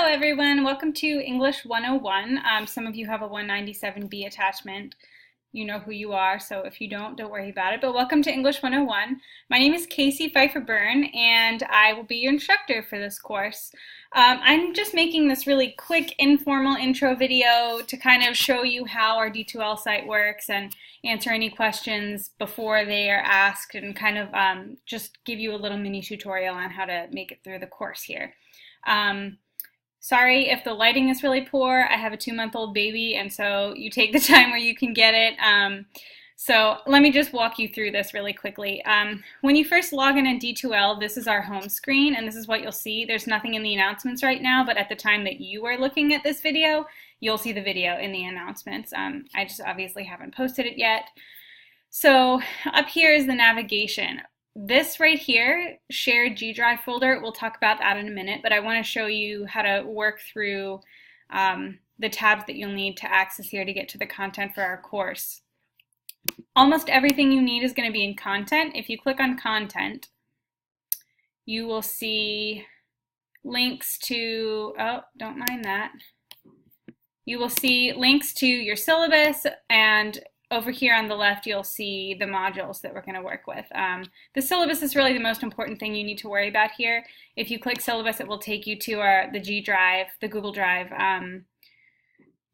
everyone, welcome to English 101. Some of you have a 197B attachment. You know who you are, so if you don't worry about it. But welcome to English 101. My name is Casey Phifer-Byrne, and I will be your instructor for this course. I'm just making this really quick informal intro video to kind of show you how our D2L site works and answer any questions before they are asked, and kind of just give you a little mini tutorial on how to make it through the course here. Sorry if the lighting is really poor. I have a 2-month-old baby, and so you take the time where you can get it. So let me just walk you through this really quickly. When you first log in D2L, this is our home screen, and this is what you'll see. There's nothing in the announcements right now, but at the time that you are looking at this video, you'll see the video in the announcements. I just obviously haven't posted it yet. So up here is the navigation. This right here, shared G drive folder, we'll talk about that in a minute, but I want to show you how to work through the tabs that you'll need to access here to get to the content for our course. Almost everything you need is going to be in content. If you click on content, you will see links to, oh, don't mind that. You will see links to your syllabus, and over here on the left, you'll see the modules that we're going to work with. The syllabus is really the most important thing you need to worry about here. If you click syllabus, it will take you to the G drive, the Google Drive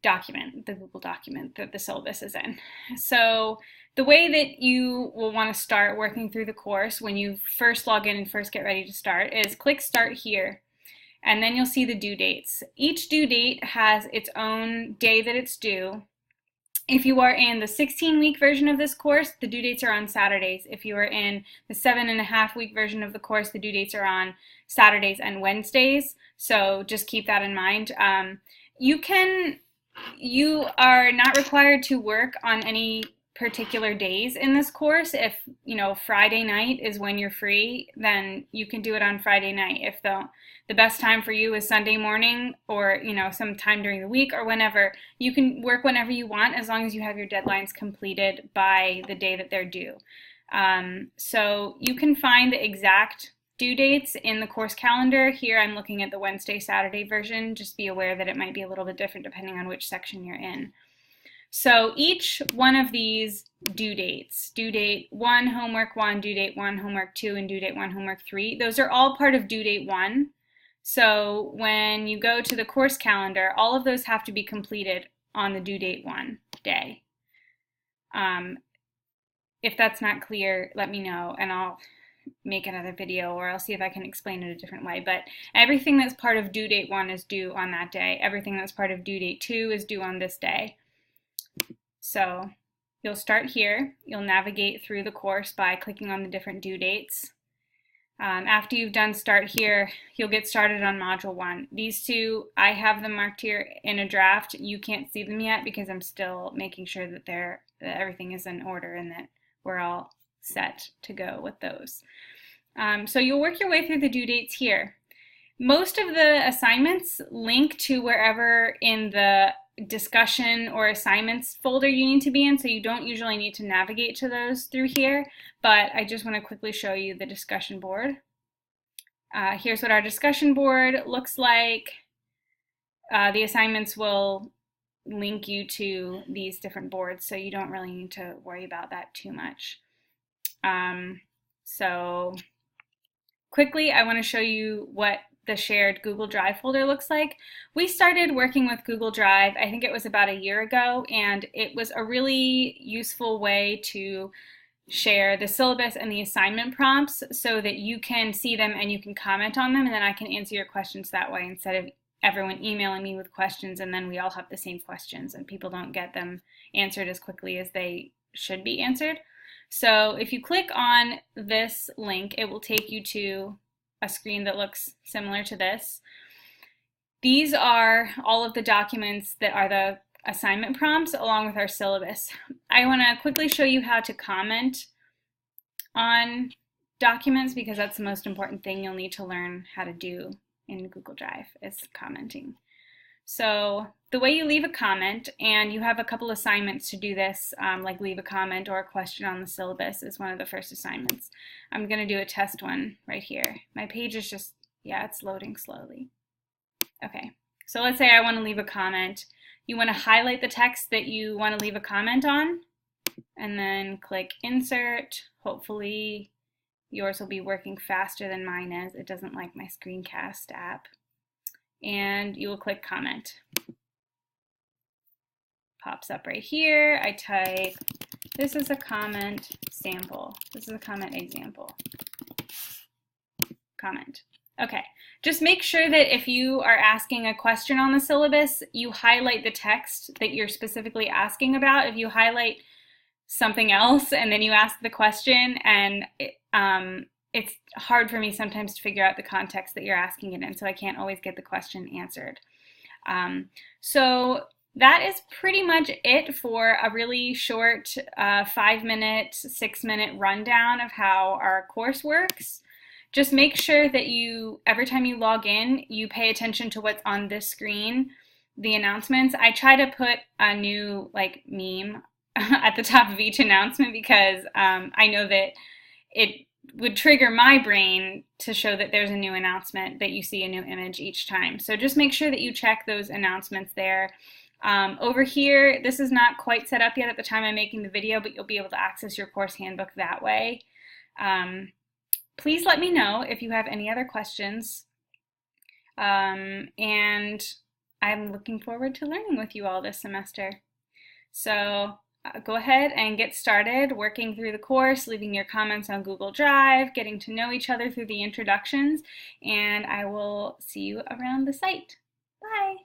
document, the Google document that the syllabus is in. So the way that you will want to start working through the course when you first log in and first get ready to start is click Start here. And then you'll see the due dates. Each due date has its own day that it's due. If you are in the 16-week version of this course, the due dates are on Saturdays. If you are in the 7.5-week version of the course, the due dates are on Saturdays and Wednesdays. So just keep that in mind. You are not required to work on any particular days in this course. If Friday night is when you're free, then you can do it on Friday night. If the best time for you is Sunday morning, or some time during the week or whenever, you can work whenever you want as long as you have your deadlines completed by the day that they're due. So you can find the exact due dates in the course calendar. Here I'm looking at the Wednesday, Saturday version. Just be aware that it might be a little bit different depending on which section you're in. So each one of these due dates, due date 1, homework 1, due date 1, homework 2, and due date 1, homework 3, those are all part of due date 1. So when you go to the course calendar, all of those have to be completed on the due date 1 day. If that's not clear, let me know and I'll make another video, or I'll see if I can explain it a different way. But everything that's part of due date 1 is due on that day. Everything that's part of due date 2 is due on this day. So you'll start here. You'll navigate through the course by clicking on the different due dates. After you've done Start here, you'll get started on Module 1. These two, I have them marked here in a draft. You can't see them yet because I'm still making sure that everything is in order and that we're all set to go with those. So you'll work your way through the due dates here. Most of the assignments link to wherever in the discussion or assignments folder you need to be in, so you don't usually need to navigate to those through here, but I just want to quickly show you the discussion board. Here's what our discussion board looks like. The assignments will link you to these different boards, so you don't really need to worry about that too much. So quickly, I want to show you what the shared Google Drive folder looks like. We started working with Google Drive, I think it was about a year ago, and it was a really useful way to share the syllabus and the assignment prompts so that you can see them and you can comment on them, and then I can answer your questions that way instead of everyone emailing me with questions and then we all have the same questions and people don't get them answered as quickly as they should be answered. So if you click on this link, it will take you to a screen that looks similar to this. These are all of the documents that are the assignment prompts along with our syllabus. I want to quickly show you how to comment on documents because that's the most important thing you'll need to learn how to do in Google Drive is commenting. So the way you leave a comment, and you have a couple assignments to do this, like leave a comment or a question on the syllabus is one of the first assignments. I'm going to do a test one right here. My page is just, yeah, it's loading slowly. Okay, So let's say I want to leave a comment. You want to highlight the text that you want to leave a comment on, and then click Insert. Hopefully yours will be working faster than mine is. It doesn't like my screencast app. And you will click Comment. Pops up right here. I type, this is a comment sample. This is a comment example. Comment. Okay, just make sure that if you are asking a question on the syllabus, you highlight the text that you're specifically asking about. If you highlight something else and then you ask the question, and it's hard for me sometimes to figure out the context that you're asking it in, so I can't always get the question answered. So that is pretty much it for a really short 5-minute, 6-minute rundown of how our course works. Just make sure that you, every time you log in, you pay attention to what's on this screen, the announcements. I try to put a new meme at the top of each announcement because I know that it would trigger my brain to show that there's a new announcement, that you see a new image each time. So just make sure that you check those announcements there. Over here, this is not quite set up yet at the time I'm making the video, but you'll be able to access your course handbook that way. Please let me know if you have any other questions. And I'm looking forward to learning with you all this semester. So go ahead and get started working through the course, leaving your comments on Google Drive, getting to know each other through the introductions, and I will see you around the site. Bye!